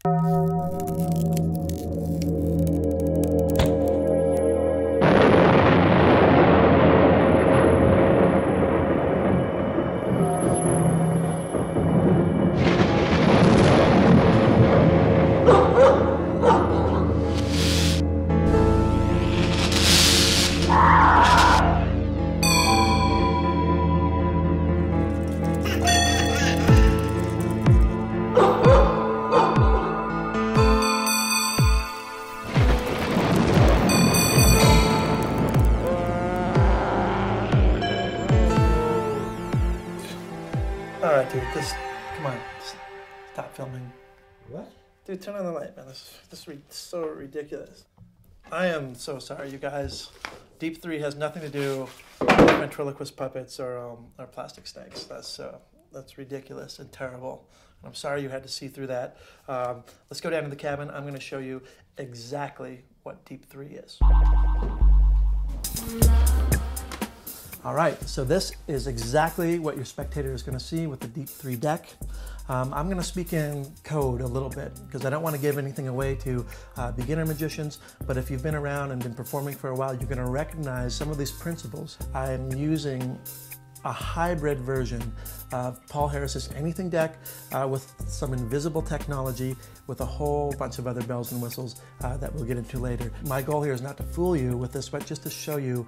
All right, dude, come on, stop filming. What? Dude, turn on the light, man. This is so ridiculous. I am so sorry, you guys. Deep 3 has nothing to do with ventriloquist puppets or plastic snakes. That's ridiculous and terrible. I'm sorry you had to see through that. Let's go down to the cabin. I'm going to show you exactly what Deep 3 is. All right, so this is exactly what your spectator is going to see with the Deep 3 deck. I'm going to speak in code a little bit because I don't want to give anything away to beginner magicians, but if you've been around and been performing for a while, you're going to recognize some of these principles. I'm using a hybrid version of Paul Harris's Anything deck with some invisible technology with a whole bunch of other bells and whistles that we'll get into later. My goal here is not to fool you with this, but just to show you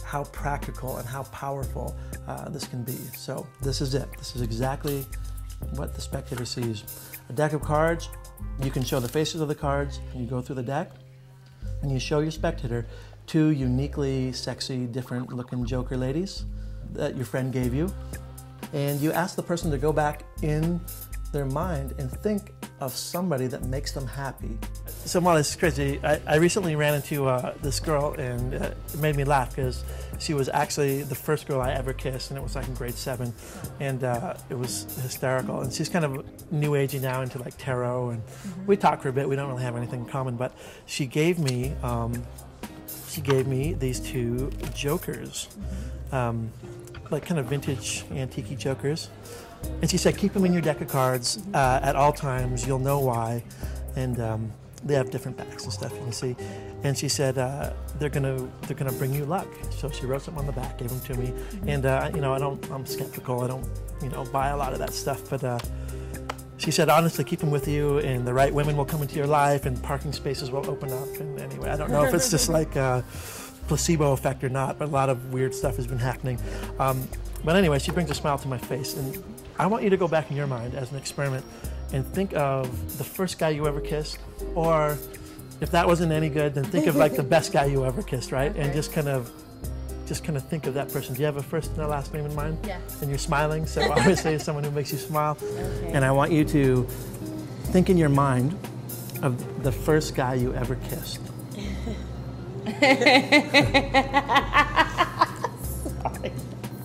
how practical and how powerful this can be. So this is it. This is exactly what the spectator sees. A deck of cards, you can show the faces of the cards, and you go through the deck, and you show your spectator 2 uniquely sexy, different looking Joker ladies that your friend gave you, and you ask the person to go back in their mind and think of somebody that makes them happy. So Molly, this is crazy. I recently ran into this girl, and it made me laugh because she was actually the first girl I ever kissed, and it was like in grade 7, and it was hysterical. And she's kind of new agey now into like tarot, and we talk for a bit. We don't really have anything in common, but she gave me these 2 jokers, like kind of vintage antique jokers. And she said, keep them in your deck of cards at all times. You'll know why. And they have different backs and stuff, you can see. And she said, they're gonna bring you luck. So she wrote something on the back, gave them to me. And you know, I'm skeptical. I don't buy a lot of that stuff. But she said, honestly, keep them with you, and the right women will come into your life, and parking spaces will open up. And anyway, I don't know if it's just like a placebo effect or not, but a lot of weird stuff has been happening. But anyway, she brings a smile to my face, and I want you to go back in your mind as an experiment and think of the first guy you ever kissed, or if that wasn't any good, then think of like the best guy you ever kissed, right? Okay. And just kind of think of that person. Do you have a first and a last name in mind? Yeah. And you're smiling, so obviously it's someone who makes you smile. Okay. And I want you to think in your mind of the first guy you ever kissed. Sorry.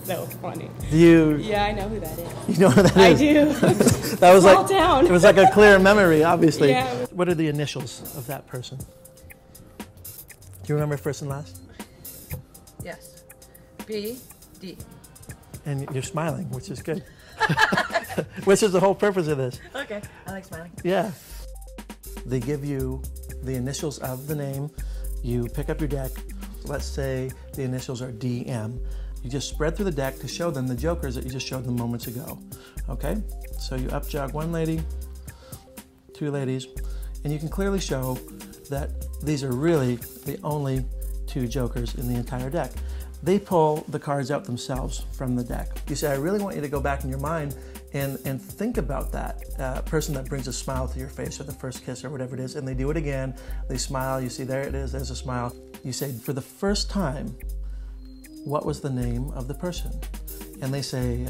So funny. Yeah, I know who that is. You know who that is? I do. That was Small like town. It was like a clear memory, obviously. Yeah. What are the initials of that person? Do you remember first and last? Yes. B, D. And you're smiling, which is good. Which is the whole purpose of this. Okay. I like smiling. Yeah. They give you the initials of the name. You pick up your deck. Let's say the initials are DM. You just spread through the deck to show them the jokers that you just showed them moments ago. Okay? So you up jog 1 lady, 2 ladies, and you can clearly show that these are really the only 2 jokers in the entire deck. They pull the cards out themselves from the deck. You say, I really want you to go back in your mind and think about that person that brings a smile to your face, or the first kiss, or whatever it is, and they do it again. They smile, you see, there it is, there's a smile. You say, for the first time, what was the name of the person? And they say,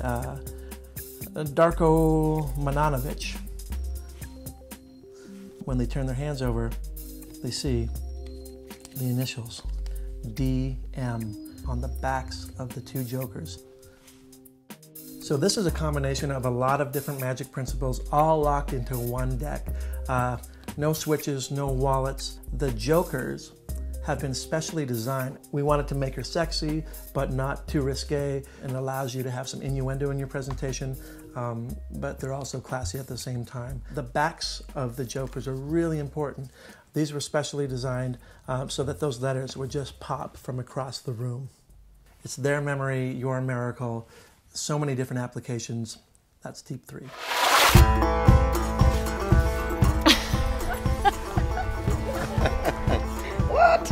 Darko Mananovic. When they turn their hands over, they see the initials, DM, on the backs of the 2 jokers. So this is a combination of a lot of different magic principles, all locked into one deck. No switches, no wallets. The jokers have been specially designed. We wanted to make her sexy, but not too risque, and allows you to have some innuendo in your presentation, but they're also classy at the same time. The backs of the jokers are really important. These were specially designed so that those letters would just pop from across the room. It's their memory, your miracle, so many different applications. That's deep 3. What?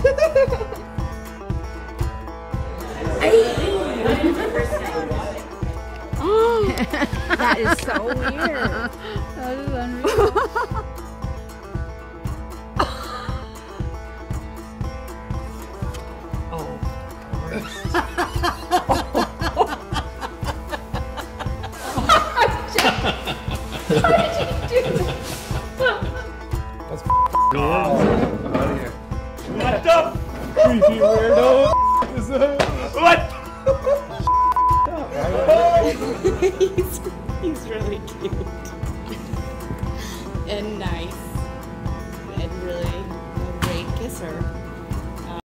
That is so weird. That is unreal. That's weird. What the creepy weirdo? What? He's really cute. And nice. And really a great kisser.